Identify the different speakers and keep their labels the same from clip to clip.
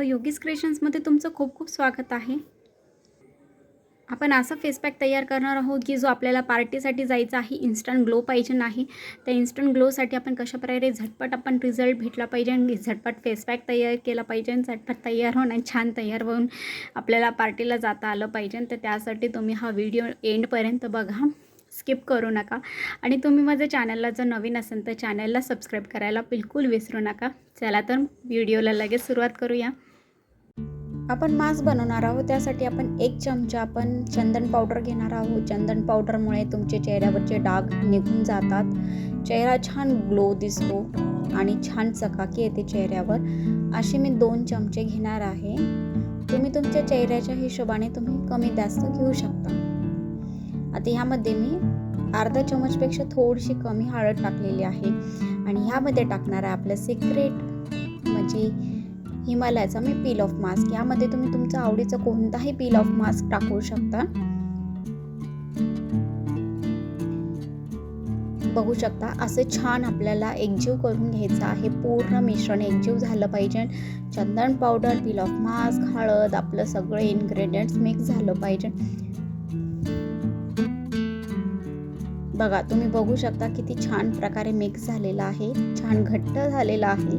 Speaker 1: Channel yogis क्रिएशन्समध्ये तुमचं खूप खूप स्वागत आहे। आपण असा फेस पॅक तयार करणार आहोत की जो आपल्याला पार्टीसाठी जायचा आहे, इन्स्टंट ग्लो पाहिजे नाही। त्या इन्स्टंट ग्लोसाठी आपण कशाप्रकारे झटपट आपण रिझल्ट भेटला पाहिजे आणि झटपट फेस पॅक तयार केला पाहिजे, झटपट तयार होऊन आणि छान तयार होऊन आपल्याला पार्टीला जाता आलं पाहिजे। तर त्यासाठी तुम्ही हा व्हिडिओ एंडपर्यंत बघा, स्किप करू नका। आणि तुम्ही माझ्या चॅनलला जर नवीन असेल तर चॅनलला सबस्क्राईब करायला बिलकुल विसरू नका। चला तर व्हिडिओला लगेच सुरुवात करूया। आपण मास्क बनवणार आहोत, त्यासाठी आपण 1 चमचा आपण चंदन पावडर घेणार आहोत। चंदन पावडरमुळे तुमचे चेहऱ्यावरचे डाग निघून जातात, चेहरा छान ग्लो दिसतो आणि छान चकाकी येते चेहऱ्यावर। असे मी 2 चमचे घेणार आहे। तुम्ही तुमच्या चेहऱ्याच्या हिशोबाने तुम्ही कमी जास्त घेऊ शकता। आता ह्यामध्ये मी अर्धा चमचपेक्षा थोडीशी कमी हळद टाकलेली आहे आणि ह्यामध्ये टाकणार आहे आपलं सिक्रेट म्हणजे हिमालयाचा मी पील ऑफ मास्क। यामध्ये तुम्ही तुमचा आवडीचा कोणताही पील ऑफ मास्क टाकू शकता। बघू शकता असे छान आपल्याला एकजीव करून घ्यायचं आहे। पूर्ण मिश्रण एकजीव झालं पाहिजे। चंदन पावडर, पील ऑफ मास्क, हळद, आपलं सगळे इन्ग्रेडियंट्स मिक्स झालं पाहिजे। बघा तुम्ही बघू शकता किती छान प्रकारे मिक्स झालेला आहे, छान घट्ट झालेला आहे।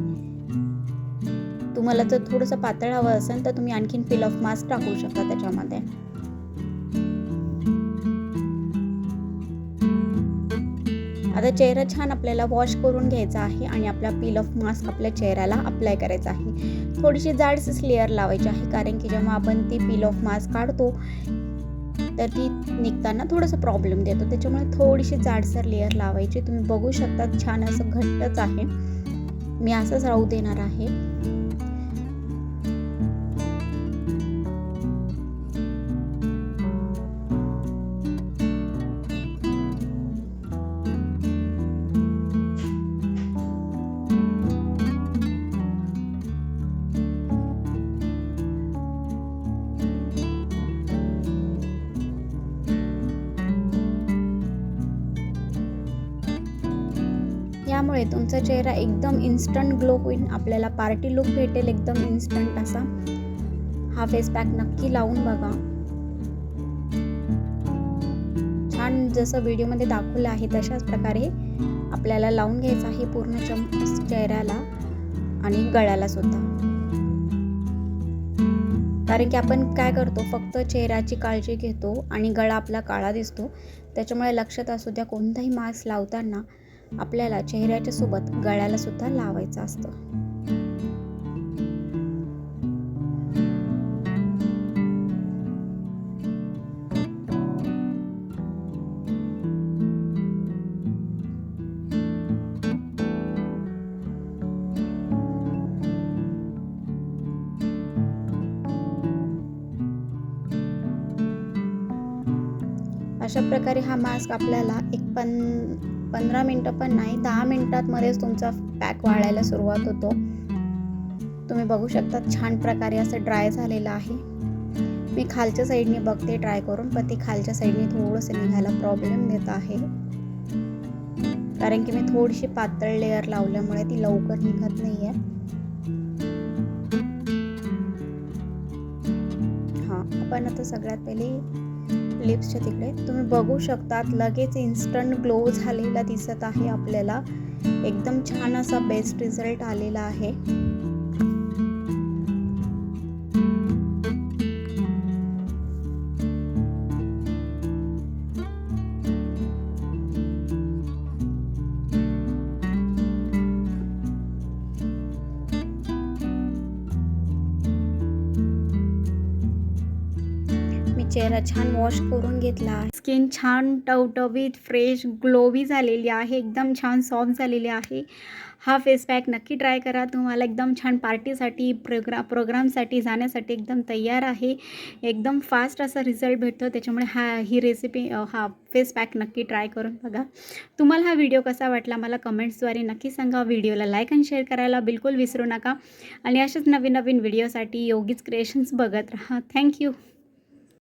Speaker 1: तुम्हाला जर थोडंसं पातळ हवं असेल तर तुम्ही आणखीन पील ऑफ मास्क टाकू शकता त्याच्यामध्ये। आता चेहरा छान आपल्याला वॉश करून घ्यायचा आहे आणि आपला पील ऑफ मास्क आपल्या चेहऱ्याला अप्लाय करायचा आहे। थोडीशी जाडसर लेअर लावायची आहे, कारण की जेव्हा आपण ती पील ऑफ मास्क काढतो तर ती निघताना थोडंसं प्रॉब्लेम देतो, त्याच्यामुळे थोडीशी जाडसर लेअर लावायची। तुम्ही बघू शकता छान असं घट्टच आहे, मी असंच राहू देणार आहे। यामुळे तुमचा चेहरा एकदम इन्स्टंट ग्लो होईल, आपल्याला पार्टी लुक भेटेल एकदम इन्स्टंट असा। हा फेस पॅक नक्की लावून बघा। छान जसं व्हिडिओमध्ये दाखवलं आहे तशाच प्रकारे आपल्याला लावून घ्यायचं आहे पूर्ण चेहऱ्याला आणि गळ्याला सुद्धा। कारण की आपण काय करतो, फक्त चेहऱ्याची काळजी घेतो आणि गळा आपला काळा दिसतो। त्याच्यामुळे लक्षात असू द्या, कोणताही मास्क लावताना आपल्याला चेहऱ्याच्या सोबत गळ्याला सुद्धा लावायचं असतं। अशा प्रकारे हा मास्क आपल्याला 15 मिनिटं पण नाही, 10 मिनिटांमध्येच तुमचा पॅक वाळायला सुरुवात होतो। तुम्ही बघू शकता छान प्रकारे असं ड्राय झालेलं आहे। मी खालच्या साईडने बघते ट्राय करून, पण ते खालच्या साईडने थोडंसं निघायला प्रॉब्लेम देत आहे, कारण की मी थोडीशी पातळ लेअर लावल्यामुळे ती लवकर निघत नाही आहे। आपण आता सगळ्यात पहिले लिप्सच्या तिकडे तुम्ही बघू शकतात लगेच इन्स्टंट ग्लो झालेला दिसत आहे आपल्याला। एकदम छान असा बेस्ट रिझल्ट आलेला आहे। चेहरा छान वॉश करून घेतला आहे, स्किन छान टवटवीत फ्रेश ग्लोवी झालेली आहे, एकदम छान सॉफ्ट झालेली आहे। हा फेस पॅक नक्की ट्राय करा, तुम्हाला एकदम छान पार्टीसाठी प्रोग्रामसाठी जाण्यासाठी एकदम तयार आहे। एकदम फास्ट असा रिझल्ट भेटतो, त्याच्यामुळे ही रेसिपी हा फेस पॅक नक्की ट्राय करून बघा। तुम्हाला हा व्हिडिओ कसा वाटला मला कमेंट्सद्वारे नक्की सांगा। व्हिडिओला लाईक आणि शेअर करायला बिलकुल विसरू नका आणि अशाच नवीन नवीन व्हिडिओसाठी योगीज क्रिएशन्स बघत राहा। थँक्यू।